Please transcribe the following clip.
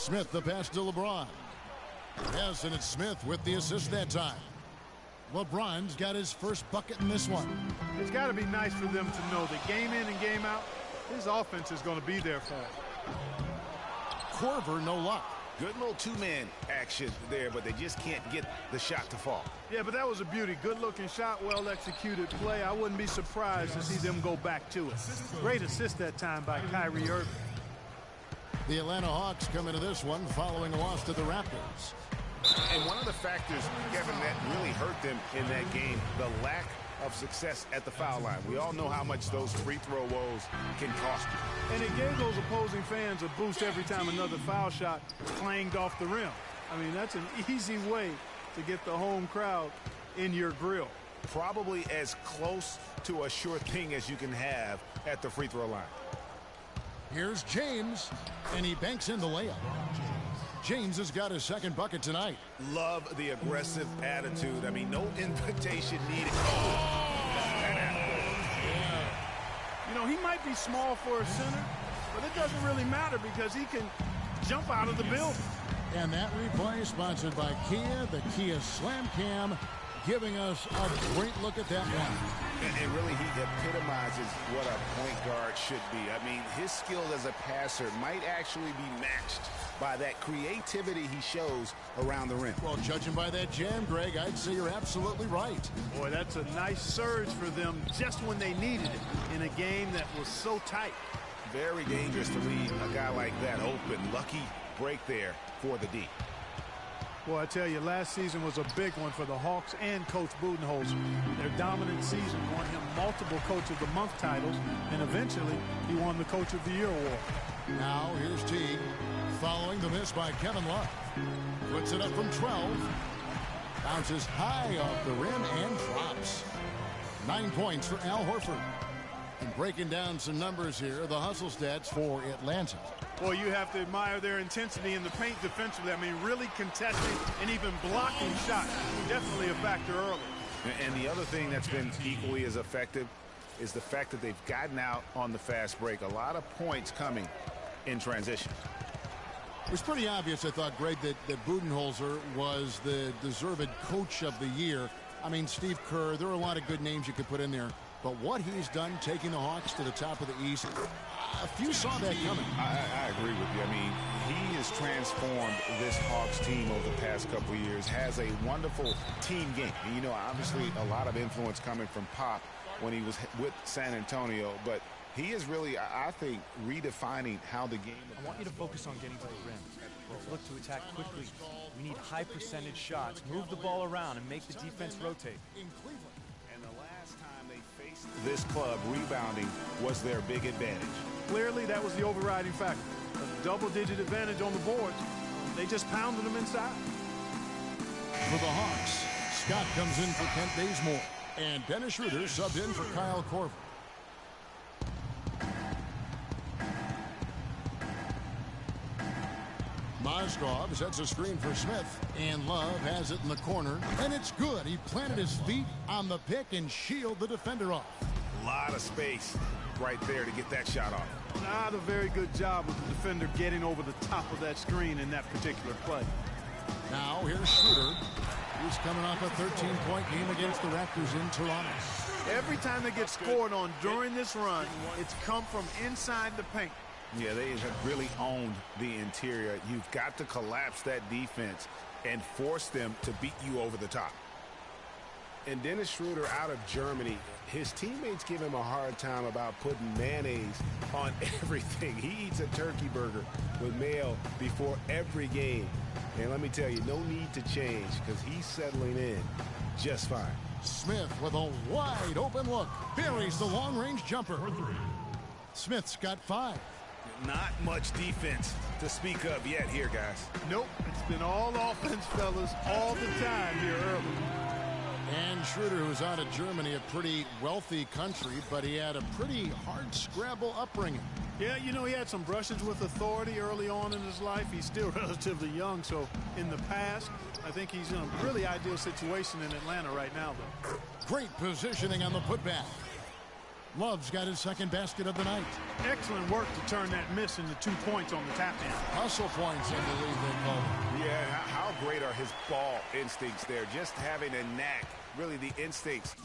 Smith the pass to LeBron. Yes, and it's Smith with the assist that time. LeBron's got his first bucket in this one. It's got to be nice for them to know that game in and game out, his offense is going to be there for him. Korver, no luck. Good little two-man action there, but they just can't get the shot to fall. Yeah, but that was a beauty. Good-looking shot, well-executed play. I wouldn't be surprised to see them go back to it. Great assist that time by Kyrie Irving. The Atlanta Hawks come into this one following a loss to the Raptors. And one of the factors, Kevin, that really hurt them in that game, the lack of success at the foul line. We all know how much those free throw woes can cost you. And it gave those opposing fans a boost every time another foul shot clanged off the rim. I mean, that's an easy way to get the home crowd in your grill. Probably as close to a sure thing as you can have at the free throw line. Here's James, and he banks in the layup. James has got his second bucket tonight. Love the aggressive attitude. I mean, no invitation needed. You know, he might be small for a center, but it doesn't really matter because he can jump out of the building. And that replay sponsored by Kia, the Kia Slam Cam, giving us a great look at that one. And really, he epitomizes what a point guard should be. I mean, his skill as a passer might actually be matched by that creativity he shows around the rim. Well, judging by that jam, Greg, I'd say you're absolutely right. Boy, that's a nice surge for them just when they needed it in a game that was so tight. Very dangerous to leave a guy like that open. Lucky break there for the D. Well, I tell you, last season was a big one for the Hawks and Coach Budenholzer. Their dominant season won him multiple Coach of the Month titles, and eventually he won the Coach of the Year award. Now here's Teague, following the miss by Kevin Love. Puts it up from 12. Bounces high off the rim and drops. 9 points for Al Horford. And breaking down some numbers here, the hustle stats for Atlanta. Well, you have to admire their intensity in the paint defensively. I mean, really contesting and even blocking shots. Definitely a factor early. And the other thing that's been equally as effective is the fact that they've gotten out on the fast break. A lot of points coming in transition. It was pretty obvious, I thought, Greg, that Budenholzer was the deserved coach of the year. I mean, Steve Kerr, there are a lot of good names you could put in there. But what he's done taking the Hawks to the top of the East, a few saw that coming. I agree with you. I mean, he has transformed this Hawks team over the past couple of years, has a wonderful team game. And, you know, obviously a lot of influence coming from Pop when he was with San Antonio. But he is really, I think, redefining how the game. I want you to focus on getting to the rim. Let's look to attack quickly. We need high percentage shots. Move the ball around and make the defense rotate. And the last time they faced this club, rebounding was their big advantage. Clearly, that was the overriding factor. A double-digit advantage on the boards. They just pounded them inside. For the Hawks, Scott comes in for Kent Bazemore. And Dennis Schroeder subbed in for Kyle Korver. Mozgov sets a screen for Smith, and Love has it in the corner, and it's good. He planted his feet on the pick and shielded the defender off. A lot of space right there to get that shot off. Not a very good job with the defender getting over the top of that screen in that particular play. Now here's Schroeder. He's coming off a 13-point game against the Raptors in Toronto. Every time they get scored on during this run, it's come from inside the paint. Yeah, they have really owned the interior. You've got to collapse that defense and force them to beat you over the top. And Dennis Schroeder out of Germany, his teammates give him a hard time about putting mayonnaise on everything. He eats a turkey burger with mayo before every game. And let me tell you, no need to change because he's settling in just fine. Smith with a wide open look. Buries the long-range jumper. Smith's got 5. Not much defense to speak of yet here, guys. Nope, it's been all offense, fellas, all the time here early. And Schroeder, who's out of Germany, a pretty wealthy country, but he had a pretty hard scrabble upbringing. Yeah, you know, he had some brushes with authority early on in his life. He's still relatively young, so in the past, I think he's in a really ideal situation in Atlanta right now, though. Great positioning on the putback. Love's got his second basket of the night. Excellent work to turn that miss into 2 points on the tap-in. Hustle points, I believe they call it. Yeah, how great are his ball instincts there? Just having a knack, really the instincts